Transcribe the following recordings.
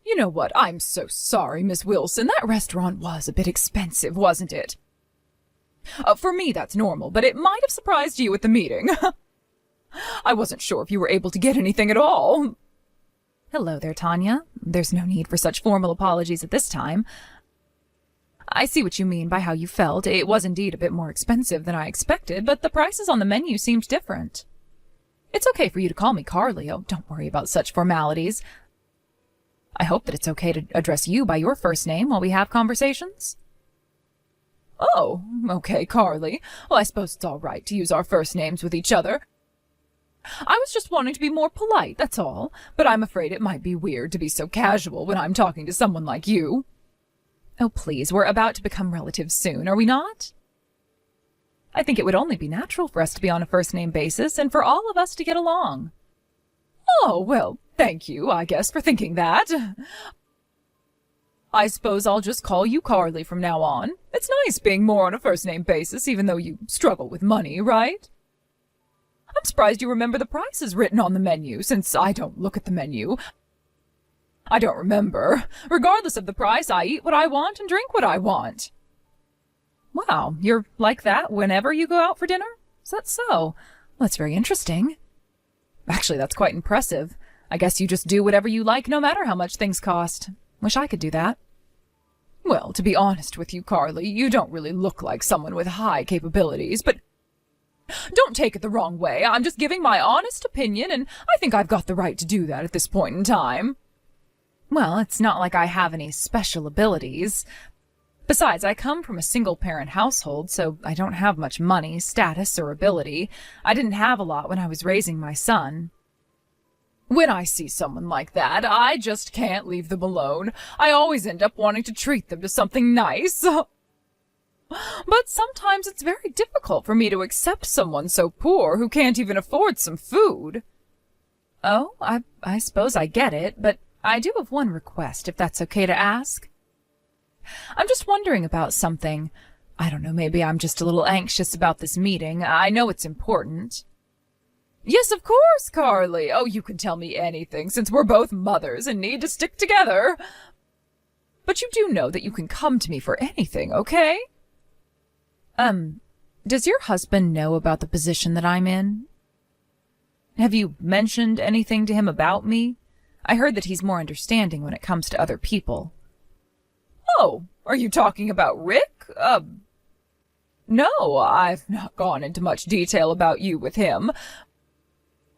You know what? I'm so sorry, Miss Wilson. That restaurant was a bit expensive, wasn't it? For me, that's normal, but it might have surprised you at the meeting. I wasn't sure if you were able to get anything at all. Hello there, Tanya. There's no need for such formal apologies at this time. I see what you mean by how you felt. It was indeed a bit more expensive than I expected, but the prices on the menu seemed different. It's okay for you to call me Carly. Oh, don't worry about such formalities. I hope that it's okay to address you by your first name while we have conversations. Oh, okay, Carly. Well, I suppose it's all right to use our first names with each other. I was just wanting to be more polite, that's all, but I'm afraid it might be weird to be so casual when I'm talking to someone like you. Oh, please, we're about to become relatives soon, are we not? I think it would only be natural for us to be on a first-name basis and for all of us to get along. Oh, well, thank you, I guess, for thinking that. I suppose I'll just call you Carly from now on. It's nice being more on a first-name basis, even though you struggle with money, right? I'm surprised you remember the prices written on the menu, since I don't look at the menu. I don't remember. Regardless of the price, I eat what I want and drink what I want. Wow, you're like that whenever you go out for dinner? Is that so? That's very interesting. Actually, that's quite impressive. I guess you just do whatever you like no matter how much things cost. Wish I could do that. Well, to be honest with you, Carly, you don't really look like someone with high capabilities, but don't take it the wrong way. I'm just giving my honest opinion, and I think I've got the right to do that at this point in time. Well, it's not like I have any special abilities. Besides, I come from a single-parent household, so I don't have much money, status, or ability. I didn't have a lot when I was raising my son. When I see someone like that, I just can't leave them alone. I always end up wanting to treat them to something nice. But sometimes it's very difficult for me to accept someone so poor who can't even afford some food. Oh, I suppose I get it, but I do have one request, if that's okay to ask. I'm just wondering about something. I don't know, maybe I'm just a little anxious about this meeting. I know it's important. Yes, of course, Carly. Oh, you can tell me anything, since we're both mothers and need to stick together. But you do know that you can come to me for anything, okay? Does your husband know about the position that I'm in? Have you mentioned anything to him about me? I heard that he's more understanding when it comes to other people. Oh, are you talking about Rick? No, I've not gone into much detail about you with him.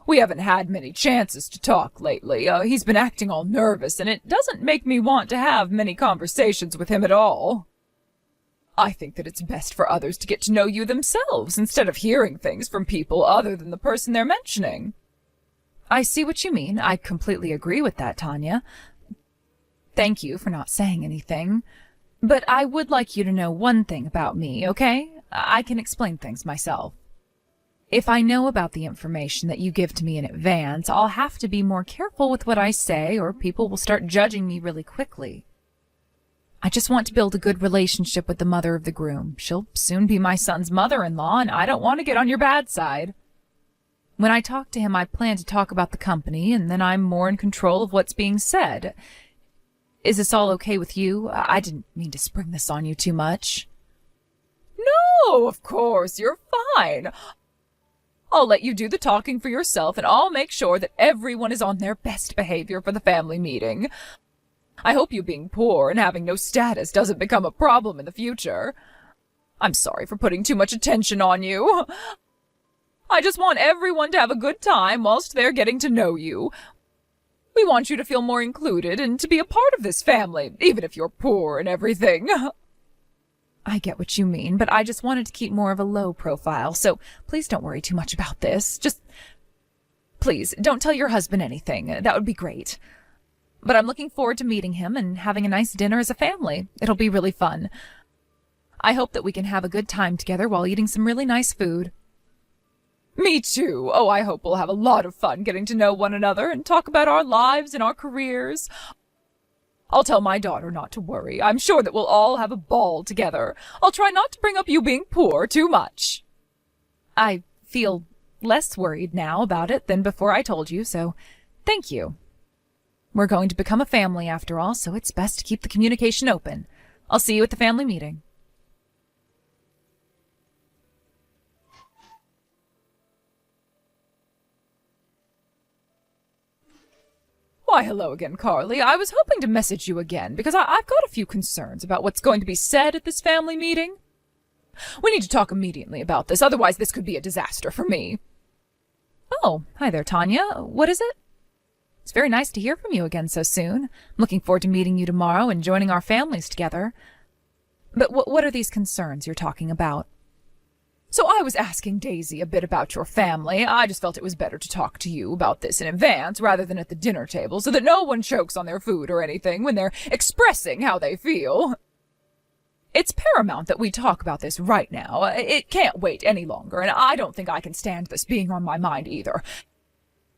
We haven't had many chances to talk lately. He's been acting all nervous, and it doesn't make me want to have many conversations with him at all. I think that it's best for others to get to know you themselves instead of hearing things from people other than the person they're mentioning. I see what you mean. I completely agree with that, Tanya. Thank you for not saying anything. But I would like you to know one thing about me, okay? I can explain things myself. If I know about the information that you give to me in advance, I'll have to be more careful with what I say, or people will start judging me really quickly. I just want to build a good relationship with the mother of the groom. She'll soon be my son's mother-in-law, and I don't want to get on your bad side. When I talk to him, I plan to talk about the company, and then I'm more in control of what's being said. Is this all okay with you? I didn't mean to spring this on you too much. No, of course, you're fine. I'll let you do the talking for yourself, and I'll make sure that everyone is on their best behavior for the family meeting. I hope you being poor and having no status doesn't become a problem in the future. I'm sorry for putting too much attention on you. I just want everyone to have a good time whilst they're getting to know you. We want you to feel more included and to be a part of this family, even if you're poor and everything. I get what you mean, but I just wanted to keep more of a low profile, so please don't worry too much about this. Just, please, don't tell your husband anything. That would be great. But I'm looking forward to meeting him and having a nice dinner as a family. It'll be really fun. I hope that we can have a good time together while eating some really nice food. Me too. Oh, I hope we'll have a lot of fun getting to know one another and talk about our lives and our careers. I'll tell my daughter not to worry. I'm sure that we'll all have a ball together. I'll try not to bring up you being poor too much. I feel less worried now about it than before I told you, so thank you. We're going to become a family after all, so it's best to keep the communication open. I'll see you at the family meeting. Why, hello again, Carly. I was hoping to message you again because I've got a few concerns about what's going to be said at this family meeting. We need to talk immediately about this, otherwise this could be a disaster for me. Oh, hi there, Tanya. What is it? It's very nice to hear from you again so soon. I'm looking forward to meeting you tomorrow and joining our families together. But what are these concerns you're talking about? So I was asking Daisy a bit about your family. I just felt it was better to talk to you about this in advance rather than at the dinner table so that no one chokes on their food or anything when they're expressing how they feel. It's paramount that we talk about this right now. It can't wait any longer, and I don't think I can stand this being on my mind either.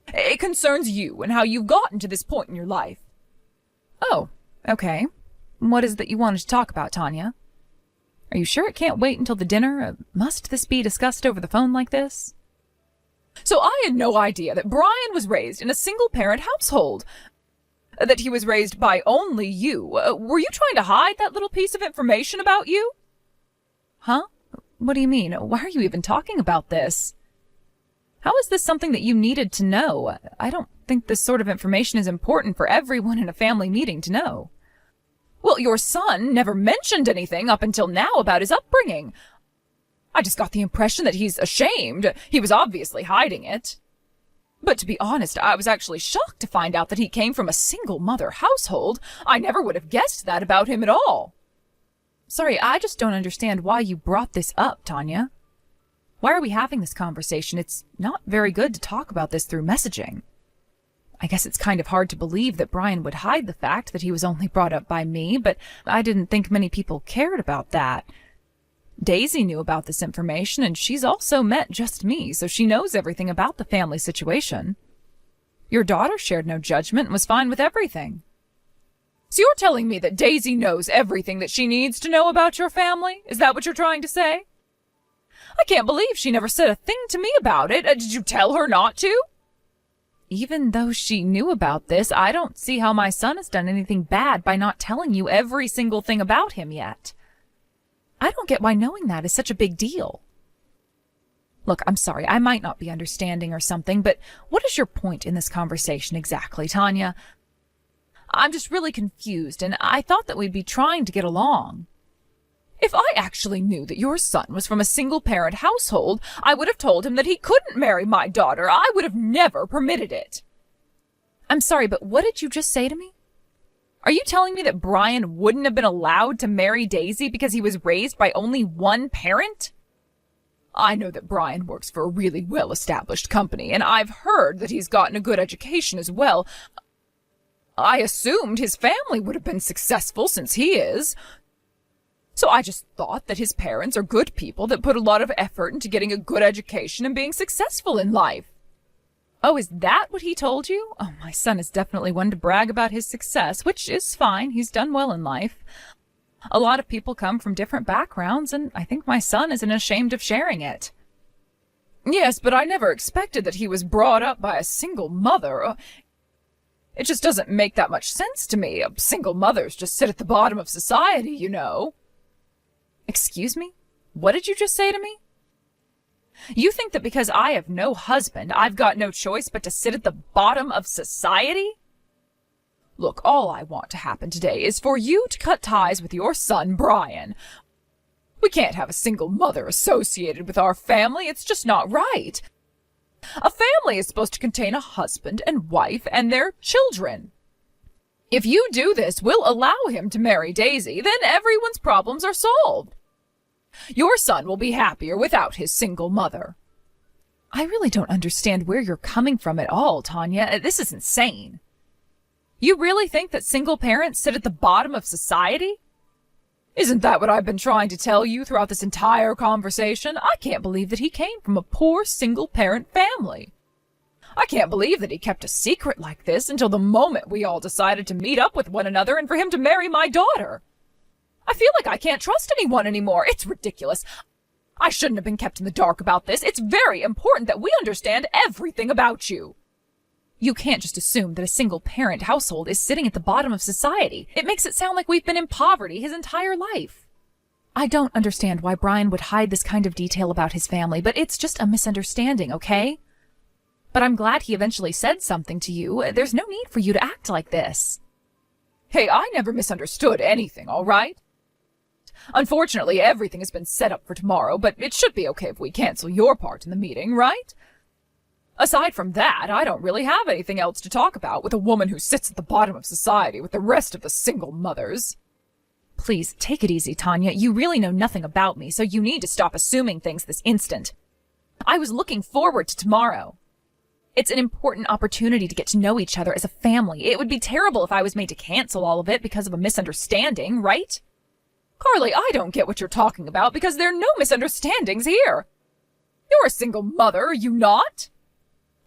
It concerns you and how you've gotten to this point in your life. Oh, okay. What is it that you wanted to talk about, Tanya? Are you sure it can't wait until the dinner? Must this be discussed over the phone like this? So I had no idea that Brian was raised in a single-parent household. That he was raised by only you. Were you trying to hide that little piece of information about you? Huh? What do you mean? Why are you even talking about this? How is this something that you needed to know? I don't think this sort of information is important for everyone in a family meeting to know. Well, your son never mentioned anything up until now about his upbringing. I just got the impression that he's ashamed. He was obviously hiding it. But to be honest, I was actually shocked to find out that he came from a single-mother household. I never would have guessed that about him at all. Sorry, I just don't understand why you brought this up, Tanya. Why are we having this conversation? It's not very good to talk about this through messaging. I guess it's kind of hard to believe that Brian would hide the fact that he was only brought up by me, but I didn't think many people cared about that. Daisy knew about this information, and she's also met just me, so she knows everything about the family situation. Your daughter shared no judgment and was fine with everything. So you're telling me that Daisy knows everything that she needs to know about your family? Is that what you're trying to say? I can't believe she never said a thing to me about it. Did you tell her not to? Even though she knew about this, I don't see how my son has done anything bad by not telling you every single thing about him yet. I don't get why knowing that is such a big deal. Look, I'm sorry, I might not be understanding or something, but what is your point in this conversation exactly, Tanya? I'm just really confused, and I thought that we'd be trying to get along. If I actually knew that your son was from a single-parent household, I would have told him that he couldn't marry my daughter. I would have never permitted it. I'm sorry, but what did you just say to me? Are you telling me that Brian wouldn't have been allowed to marry Daisy because he was raised by only one parent? I know that Brian works for a really well-established company, and I've heard that he's gotten a good education as well. I assumed his family would have been successful since he is. So I just thought that his parents are good people that put a lot of effort into getting a good education and being successful in life. Oh, is that what he told you? Oh, my son is definitely one to brag about his success, which is fine. He's done well in life. A lot of people come from different backgrounds, and I think my son isn't ashamed of sharing it. Yes, but I never expected that he was brought up by a single mother. It just doesn't make that much sense to me. Single mothers just sit at the bottom of society, you know. Excuse me? What did you just say to me? You think that because I have no husband, I've got no choice but to sit at the bottom of society? Look, all I want to happen today is for you to cut ties with your son, Brian. We can't have a single mother associated with our family. It's just not right. A family is supposed to contain a husband and wife and their children. If you do this, we'll allow him to marry Daisy, then everyone's problems are solved. Your son will be happier without his single mother. I really don't understand where you're coming from at all, Tanya. This is insane. You really think that single parents sit at the bottom of society? Isn't that what I've been trying to tell you throughout this entire conversation? I can't believe that he came from a poor single-parent family. I can't believe that he kept a secret like this until the moment we all decided to meet up with one another and for him to marry my daughter. I feel like I can't trust anyone anymore. It's ridiculous. I shouldn't have been kept in the dark about this. It's very important that we understand everything about you. You can't just assume that a single-parent household is sitting at the bottom of society. It makes it sound like we've been in poverty his entire life. I don't understand why Brian would hide this kind of detail about his family, but it's just a misunderstanding, okay? But I'm glad he eventually said something to you. There's no need for you to act like this. Hey, I never misunderstood anything, all right? Unfortunately, everything has been set up for tomorrow, but it should be okay if we cancel your part in the meeting, right? Aside from that, I don't really have anything else to talk about with a woman who sits at the bottom of society with the rest of the single mothers. Please, take it easy, Tanya. You really know nothing about me, so you need to stop assuming things this instant. I was looking forward to tomorrow. It's an important opportunity to get to know each other as a family. It would be terrible if I was made to cancel all of it because of a misunderstanding, right? Carly, I don't get what you're talking about because there are no misunderstandings here. You're a single mother, are you not?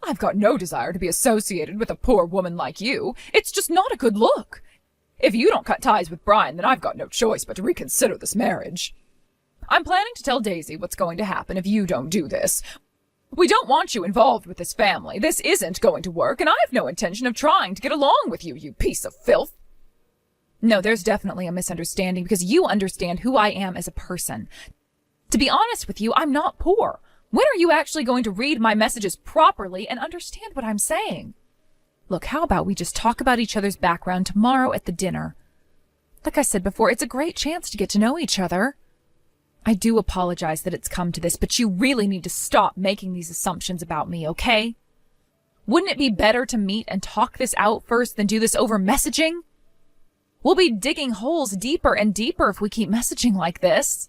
I've got no desire to be associated with a poor woman like you. It's just not a good look. If you don't cut ties with Brian, then I've got no choice but to reconsider this marriage. I'm planning to tell Daisy what's going to happen if you don't do this. We don't want you involved with this family. This isn't going to work, and I have no intention of trying to get along with you, you piece of filth. No, there's definitely a misunderstanding because you understand who I am as a person. To be honest with you, I'm not poor. When are you actually going to read my messages properly and understand what I'm saying? Look, how about we just talk about each other's background tomorrow at the dinner? Like I said before, it's a great chance to get to know each other. I do apologize that it's come to this, but you really need to stop making these assumptions about me, okay? Wouldn't it be better to meet and talk this out first than do this over messaging? We'll be digging holes deeper and deeper if we keep messaging like this.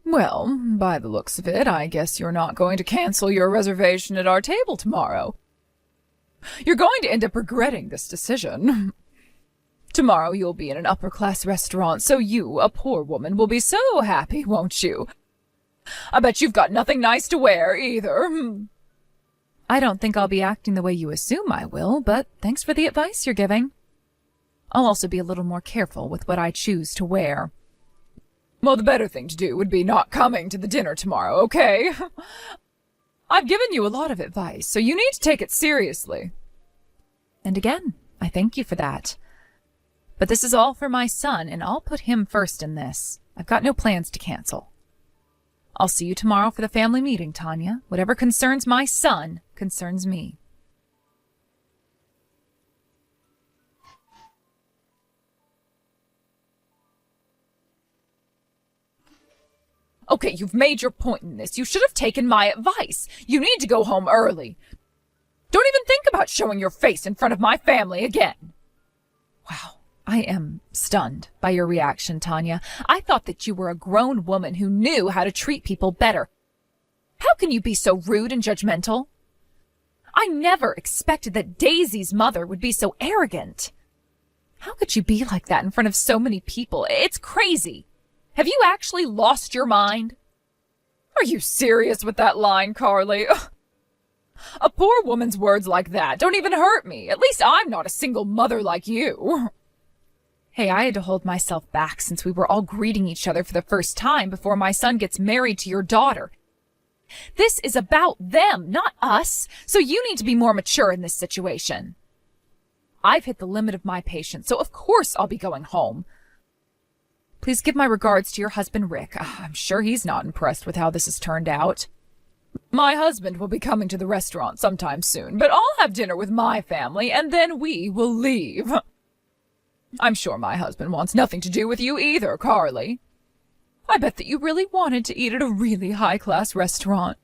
Well, by the looks of it, I guess you're not going to cancel your reservation at our table tomorrow. You're going to end up regretting this decision. Tomorrow you'll be in an upper-class restaurant, so you, a poor woman, will be so happy, won't you? I bet you've got nothing nice to wear, either. I don't think I'll be acting the way you assume I will, but thanks for the advice you're giving. I'll also be a little more careful with what I choose to wear. Well, the better thing to do would be not coming to the dinner tomorrow, okay? I've given you a lot of advice, so you need to take it seriously. And again, I thank you for that. But this is all for my son, and I'll put him first in this. I've got no plans to cancel. I'll see you tomorrow for the family meeting, Tanya. Whatever concerns my son concerns me. Okay, you've made your point in this. You should have taken my advice. You need to go home early. Don't even think about showing your face in front of my family again. Wow, I am stunned by your reaction, Tanya. I thought that you were a grown woman who knew how to treat people better. How can you be so rude and judgmental? I never expected that Daisy's mother would be so arrogant. How could you be like that in front of so many people? It's crazy. Have you actually lost your mind? Are you serious with that line, Carly? Ugh. A poor woman's words like that don't even hurt me. At least I'm not a single mother like you. Hey, I had to hold myself back since we were all greeting each other for the first time before my son gets married to your daughter. This is about them, not us, so you need to be more mature in this situation. I've hit the limit of my patience, so of course I'll be going home. Please give my regards to your husband, Rick. I'm sure he's not impressed with how this has turned out. My husband will be coming to the restaurant sometime soon, but I'll have dinner with my family, and then we will leave. I'm sure my husband wants nothing to do with you either, Carly. I bet that you really wanted to eat at a really high-class restaurant.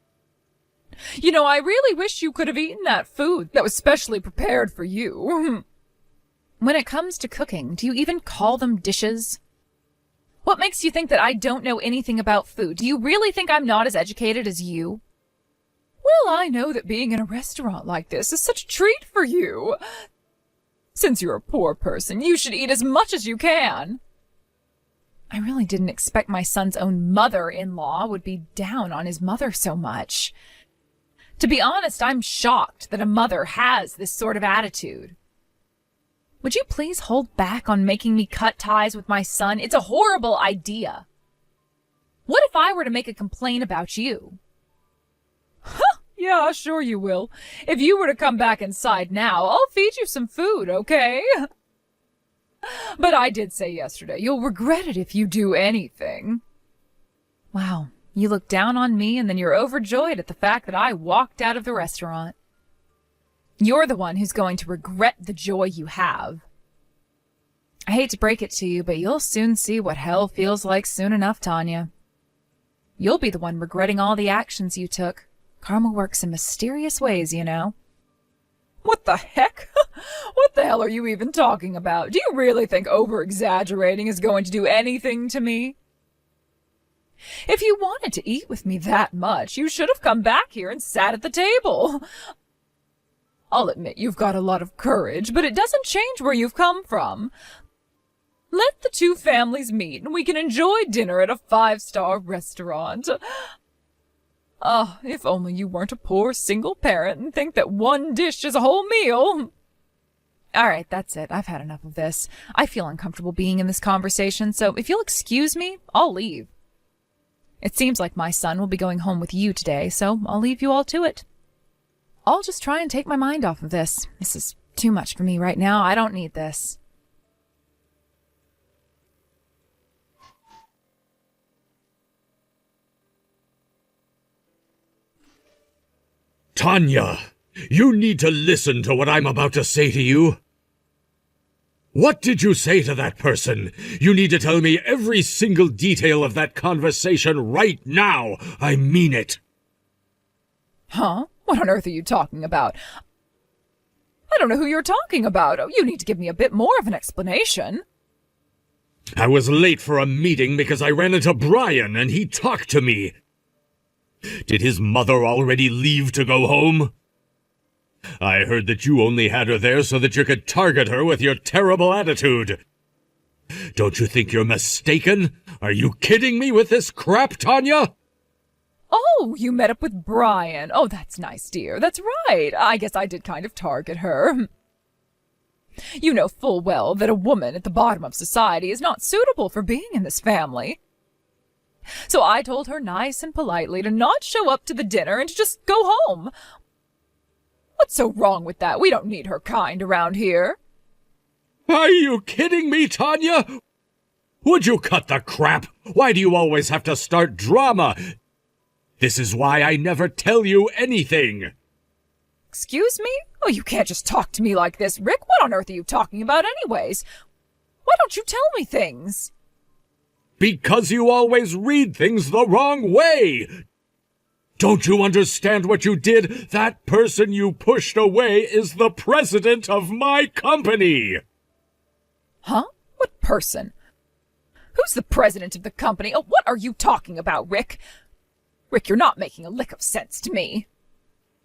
You know, I really wish you could have eaten that food that was specially prepared for you. When it comes to cooking, do you even call them dishes? What makes you think that I don't know anything about food? Do you really think I'm not as educated as you? Well, I know that being in a restaurant like this is such a treat for you. Since you're a poor person, you should eat as much as you can. I really didn't expect my son's own mother-in-law would be down on his mother so much. To be honest, I'm shocked that a mother has this sort of attitude. Would you please hold back on making me cut ties with my son? It's a horrible idea. What if I were to make a complaint about you? Huh, Yeah, sure you will. If you were to come back inside now, I'll feed you some food, okay? But I did say yesterday, you'll regret it if you do anything. Wow, you look down on me and then you're overjoyed at the fact that I walked out of the restaurant. You're the one who's going to regret the joy you have. I hate to break it to you, but you'll soon see what hell feels like soon enough, Tanya. You'll be the one regretting all the actions you took. Karma works in mysterious ways, you know. What the heck? What the hell are you even talking about? Do you really think over-exaggerating is going to do anything to me? If you wanted to eat with me that much, you should have come back here and sat at the table. I'll admit you've got a lot of courage, but it doesn't change where you've come from. Let the two families meet and we can enjoy dinner at a 5-star restaurant. Oh, if only you weren't a poor single parent and think that one dish is a whole meal. All right, that's it. I've had enough of this. I feel uncomfortable being in this conversation, so if you'll excuse me, I'll leave. It seems like my son will be going home with you today, so I'll leave you all to it. I'll just try and take my mind off of this. This is too much for me right now. I don't need this. Tanya, you need to listen to what I'm about to say to you. What did you say to that person? You need to tell me every single detail of that conversation right now. I mean it. Huh? What on earth are you talking about? I don't know who you're talking about. You need to give me a bit more of an explanation. I was late for a meeting because I ran into Brian and he talked to me. Did his mother already leave to go home? I heard that you only had her there so that you could target her with your terrible attitude. Don't you think you're mistaken? Are you kidding me with this crap, Tanya? Oh, you met up with Brian. Oh, that's nice, dear. That's right. I guess I did kind of target her. You know full well that a woman at the bottom of society is not suitable for being in this family. So I told her nice and politely to not show up to the dinner and to just go home. What's so wrong with that? We don't need her kind around here. Are you kidding me, Tanya? Would you cut the crap? Why do you always have to start drama? This is why I never tell you anything. Excuse me? Oh, you can't just talk to me like this. Rick, what on earth are you talking about anyways? Why don't you tell me things? Because you always read things the wrong way. Don't you understand what you did? That person you pushed away is the president of my company. Huh? What person? Who's the president of the company? Oh, what are you talking about, Rick? Rick, you're not making a lick of sense to me.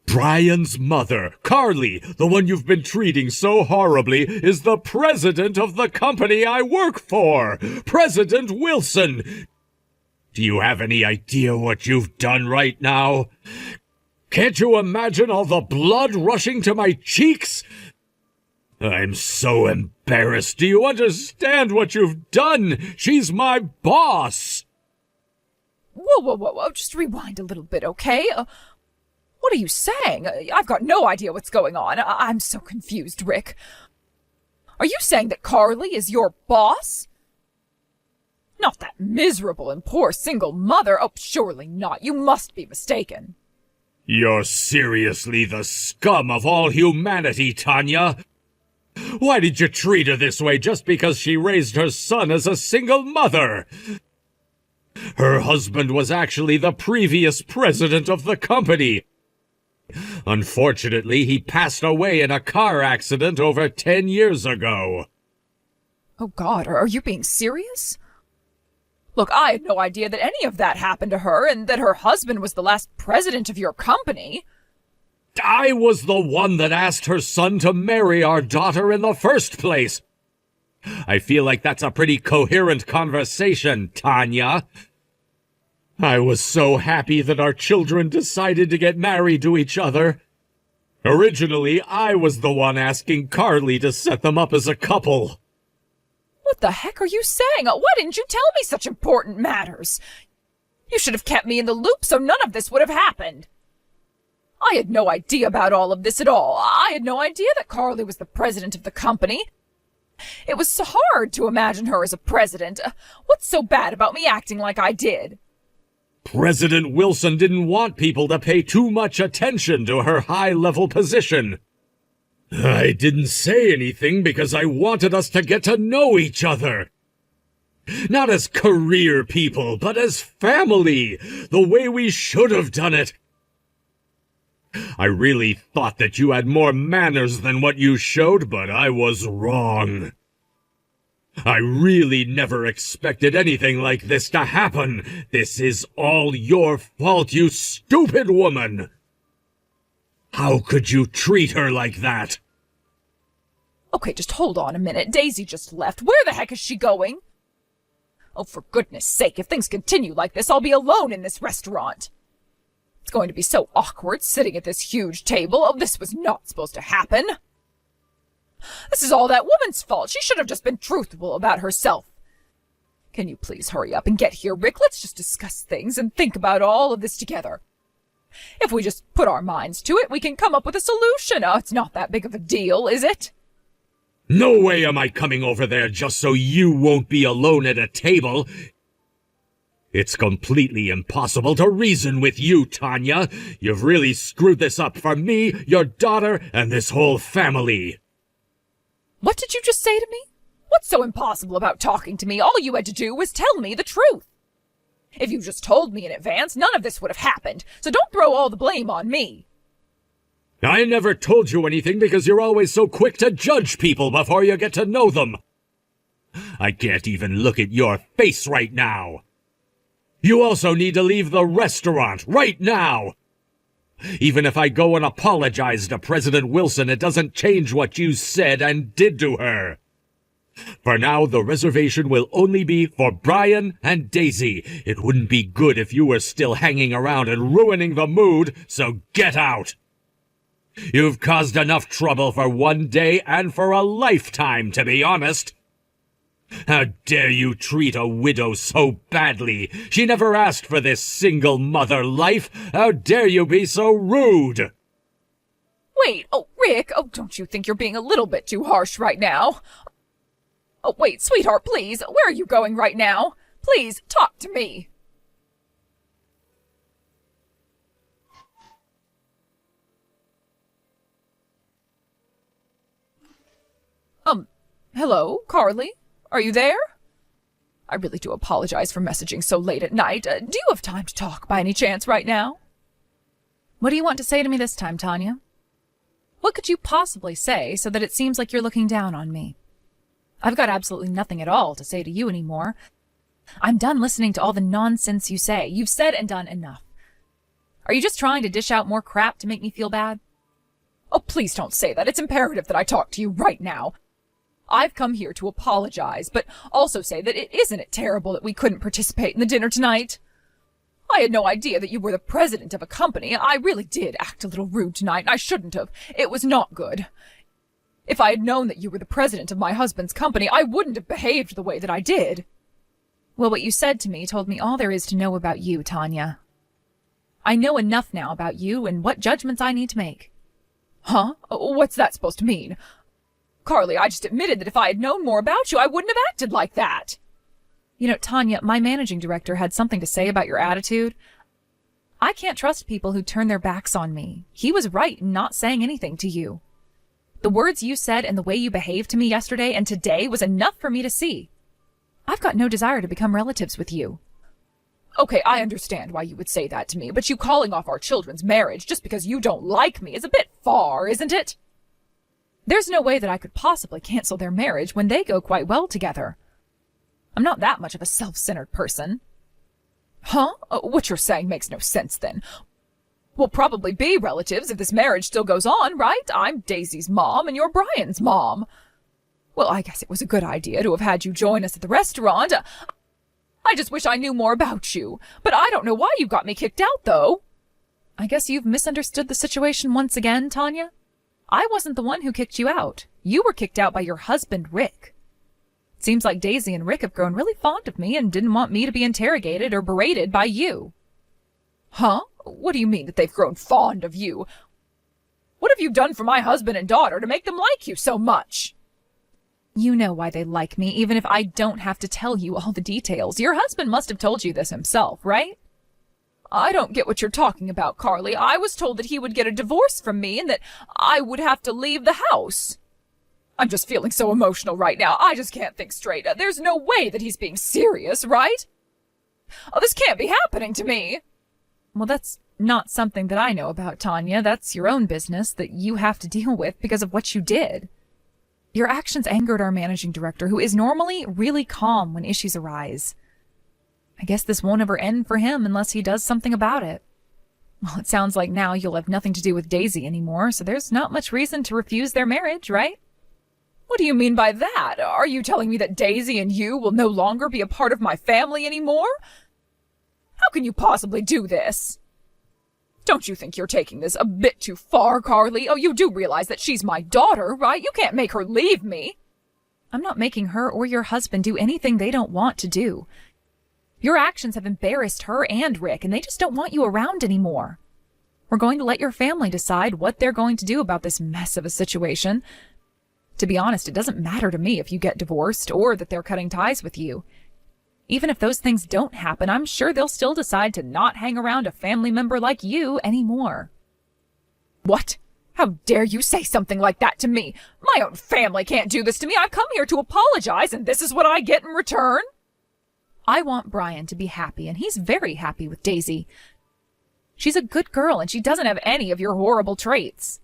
Brian's mother, Carly, the one you've been treating so horribly, is the president of the company I work for. President Wilson. Do you have any idea what you've done right now? Can't you imagine all the blood rushing to my cheeks? I'm so embarrassed. Do you understand what you've done? She's my boss. Whoa. Just rewind a little bit, okay? What are you saying? I've got no idea what's going on. I'm so confused, Rick. Are you saying that Carly is your boss? Not that miserable and poor single mother. Oh, surely not. You must be mistaken. You're seriously the scum of all humanity, Tanya. Why did you treat her this way just because she raised her son as a single mother? Her husband was actually the previous president of the company. Unfortunately, he passed away in a car accident over 10 years ago. Oh, God, are you being serious? Look, I had no idea that any of that happened to her and that her husband was the last president of your company. I was the one that asked her son to marry our daughter in the first place. I feel like that's a pretty coherent conversation, Tanya. I was so happy that our children decided to get married to each other. Originally, I was the one asking Carly to set them up as a couple. What the heck are you saying? Why didn't you tell me such important matters? You should have kept me in the loop so none of this would have happened. I had no idea about all of this at all. I had no idea that Carly was the president of the company. It was so hard to imagine her as a president. What's so bad about me acting like I did? President Wilson didn't want people to pay too much attention to her high-level position. I didn't say anything because I wanted us to get to know each other. Not as career people, but as family, the way we should have done it. I really thought that you had more manners than what you showed, but I was wrong. I really never expected anything like this to happen. This is all your fault, you stupid woman. How could you treat her like that? Okay, just hold on a minute. Daisy just left. Where the heck is she going? Oh, for goodness sake, if things continue like this, I'll be alone in this restaurant. It's going to be so awkward sitting at this huge table. Oh, this was not supposed to happen. This is all that woman's fault. She should have just been truthful about herself. Can you please hurry up and get here, Rick? Let's just discuss things and think about all of this together. If we just put our minds to it, we can come up with a solution. Oh, it's not that big of a deal, is it? No way am I coming over there just so you won't be alone at a table. It's completely impossible to reason with you, Tanya. You've really screwed this up for me, your daughter, and this whole family. What did you just say to me? What's so impossible about talking to me? All you had to do was tell me the truth. If you just told me in advance, none of this would have happened, so don't throw all the blame on me. I never told you anything because you're always so quick to judge people before you get to know them. I can't even look at your face right now. You also need to leave the restaurant right now. Even if I go and apologize to President Wilson, it doesn't change what you said and did to her. For now, the reservation will only be for Brian and Daisy. It wouldn't be good if you were still hanging around and ruining the mood, so get out. You've caused enough trouble for one day and for a lifetime, to be honest. How dare you treat a widow so badly? She never asked for this single mother life. How dare you be so rude? Wait, Rick, don't you think you're being a little bit too harsh right now? Oh, wait, sweetheart, please, where are you going right now? Please, talk to me. Hello, Carly? Are you there? I really do apologize for messaging so late at night. Do you have time to talk by any chance right now? What do you want to say to me this time, Tanya? What could you possibly say so that it seems like you're looking down on me? I've got absolutely nothing at all to say to you anymore. I'm done listening to all the nonsense you say. You've said and done enough. Are you just trying to dish out more crap to make me feel bad? Oh, please don't say that. It's imperative that I talk to you right now. I've come here to apologize, but also say that isn't it terrible that we couldn't participate in the dinner tonight? I had no idea that you were the president of a company. I really did act a little rude tonight, and I shouldn't have. It was not good. If I had known that you were the president of my husband's company, I wouldn't have behaved the way that I did. Well, what you said to me told me all there is to know about you, Tanya. I know enough now about you and what judgments I need to make. Huh? What's that supposed to mean? Carly, I just admitted that if I had known more about you, I wouldn't have acted like that. You know, Tanya, my managing director had something to say about your attitude. I can't trust people who turn their backs on me. He was right in not saying anything to you. The words you said and the way you behaved to me yesterday and today was enough for me to see. I've got no desire to become relatives with you. Okay, I understand why you would say that to me, but you calling off our children's marriage just because you don't like me is a bit far, isn't it? There's no way that I could possibly cancel their marriage when they go quite well together. I'm not that much of a self-centered person. Huh? What you're saying makes no sense then. We'll probably be relatives if this marriage still goes on, right? I'm Daisy's mom and you're Brian's mom. Well, I guess it was a good idea to have had you join us at the restaurant. I just wish I knew more about you. But I don't know why you got me kicked out, though. I guess you've misunderstood the situation once again, Tanya. I wasn't the one who kicked you out. You were kicked out by your husband, Rick. It seems like Daisy and Rick have grown really fond of me and didn't want me to be interrogated or berated by you. Huh? What do you mean that they've grown fond of you? What have you done for my husband and daughter to make them like you so much? You know why they like me, even if I don't have to tell you all the details. Your husband must have told you this himself, right? I don't get what you're talking about, Carly. I was told that he would get a divorce from me and that I would have to leave the house. I'm just feeling so emotional right now. I just can't think straight. There's no way that he's being serious, right? Oh, this can't be happening to me. Well, that's not something that I know about, Tanya. That's your own business that you have to deal with because of what you did. Your actions angered our managing director, who is normally really calm when issues arise. I guess this won't ever end for him unless he does something about it. Well, it sounds like now you'll have nothing to do with Daisy anymore, so there's not much reason to refuse their marriage, right? What do you mean by that? Are you telling me that Daisy and you will no longer be a part of my family anymore? How can you possibly do this? Don't you think you're taking this a bit too far, Carly? Oh, you do realize that she's my daughter, right? You can't make her leave me. I'm not making her or your husband do anything they don't want to do. Your actions have embarrassed her and Rick, and they just don't want you around anymore. We're going to let your family decide what they're going to do about this mess of a situation. To be honest, it doesn't matter to me if you get divorced or that they're cutting ties with you. Even if those things don't happen, I'm sure they'll still decide to not hang around a family member like you anymore. What? How dare you say something like that to me? My own family can't do this to me. I've come here to apologize, and this is what I get in return? I want Brian to be happy, and he's very happy with Daisy. She's a good girl, and she doesn't have any of your horrible traits.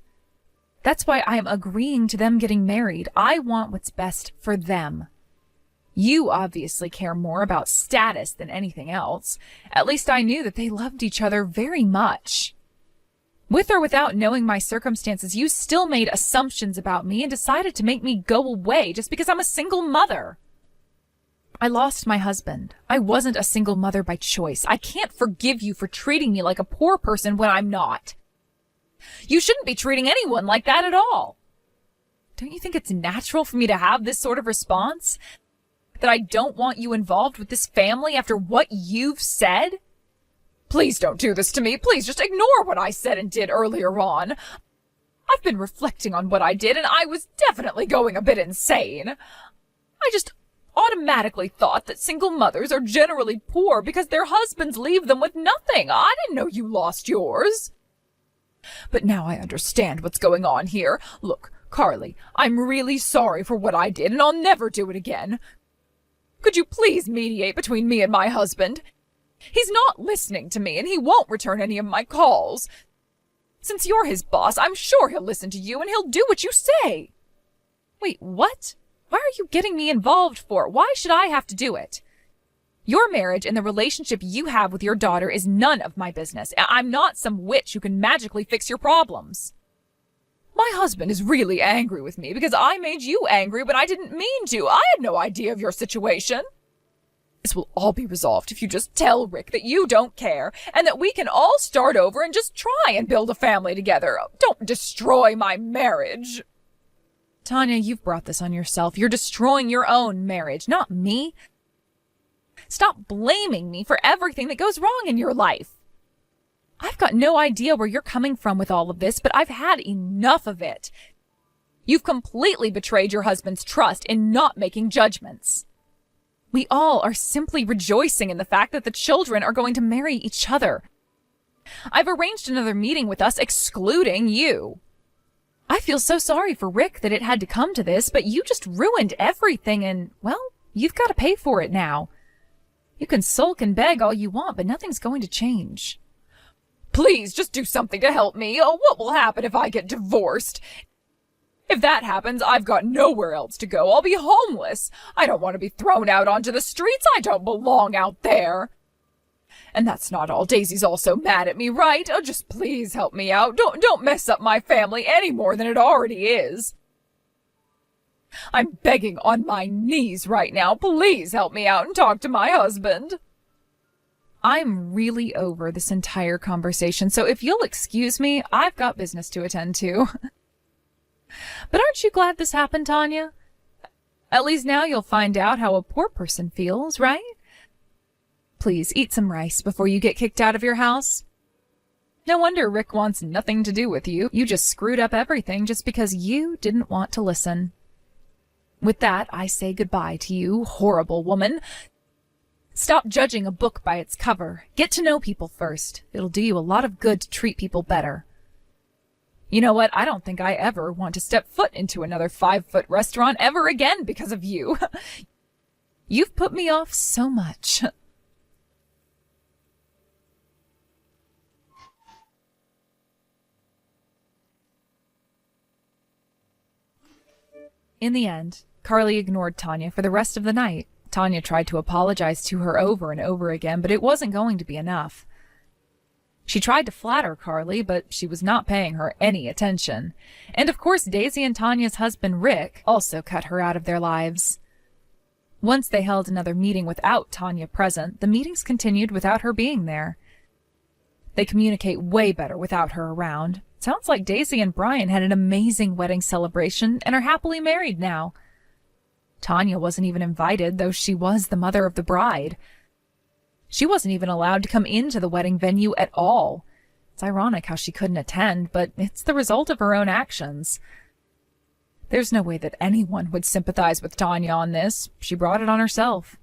That's why I am agreeing to them getting married. I want what's best for them. You obviously care more about status than anything else. At least I knew that they loved each other very much. With or without knowing my circumstances, you still made assumptions about me and decided to make me go away just because I'm a single mother. I lost my husband. I wasn't a single mother by choice. I can't forgive you for treating me like a poor person when I'm not. You shouldn't be treating anyone like that at all. Don't you think it's natural for me to have this sort of response? That I don't want you involved with this family after what you've said? Please don't do this to me. Please just ignore what I said and did earlier on. I've been reflecting on what I did, and I was definitely going a bit insane. I just automatically thought that single mothers are generally poor because their husbands leave them with nothing. I didn't know you lost yours. But now I understand what's going on here. Look, Carly, I'm really sorry for what I did, and I'll never do it again. Could you please mediate between me and my husband? He's not listening to me, and he won't return any of my calls. Since you're his boss, I'm sure he'll listen to you, and he'll do what you say. Wait, what? Why are you getting me involved for? Why should I have to do it? Your marriage and the relationship you have with your daughter is none of my business. I'm not some witch who can magically fix your problems. My husband is really angry with me because I made you angry when I didn't mean to. I had no idea of your situation. This will all be resolved if you just tell Rick that you don't care and that we can all start over and just try and build a family together. Don't destroy my marriage. Tanya, you've brought this on yourself. You're destroying your own marriage, not me. Stop blaming me for everything that goes wrong in your life. I've got no idea where you're coming from with all of this, but I've had enough of it. You've completely betrayed your husband's trust in not making judgments. We all are simply rejoicing in the fact that the children are going to marry each other. I've arranged another meeting with us excluding you. I feel so sorry for Rick that it had to come to this, but you just ruined everything and, well, you've got to pay for it now. You can sulk and beg all you want, but nothing's going to change. Please, just do something to help me. Oh, what will happen if I get divorced? If that happens, I've got nowhere else to go. I'll be homeless. I don't want to be thrown out onto the streets. I don't belong out there. And that's not all. Daisy's also mad at me, right? Oh, just please help me out. Don't mess up my family any more than it already is. I'm begging on my knees right now. Please help me out and talk to my husband. I'm really over this entire conversation, so if you'll excuse me, I've got business to attend to. But aren't you glad this happened, Tanya? At least now you'll find out how a poor person feels, right? Please eat some rice before you get kicked out of your house. No wonder Rick wants nothing to do with you. You just screwed up everything just because you didn't want to listen. With that, I say goodbye to you, horrible woman. Stop judging a book by its cover. Get to know people first. It'll do you a lot of good to treat people better. You know what? I don't think I ever want to step foot into another 5-foot restaurant ever again because of you. You've put me off so much. In the end, Carly ignored Tanya for the rest of the night. Tanya tried to apologize to her over and over again, but it wasn't going to be enough. She tried to flatter Carly, but she was not paying her any attention. And of course, Daisy and Tanya's husband, Rick, also cut her out of their lives. Once they held another meeting without Tanya present, the meetings continued without her being there. They communicate way better without her around. Sounds like Daisy and Brian had an amazing wedding celebration and are happily married now. Tanya wasn't even invited, though she was the mother of the bride. She wasn't even allowed to come into the wedding venue at all. It's ironic how she couldn't attend, but it's the result of her own actions. There's no way that anyone would sympathize with Tanya on this. She brought it on herself.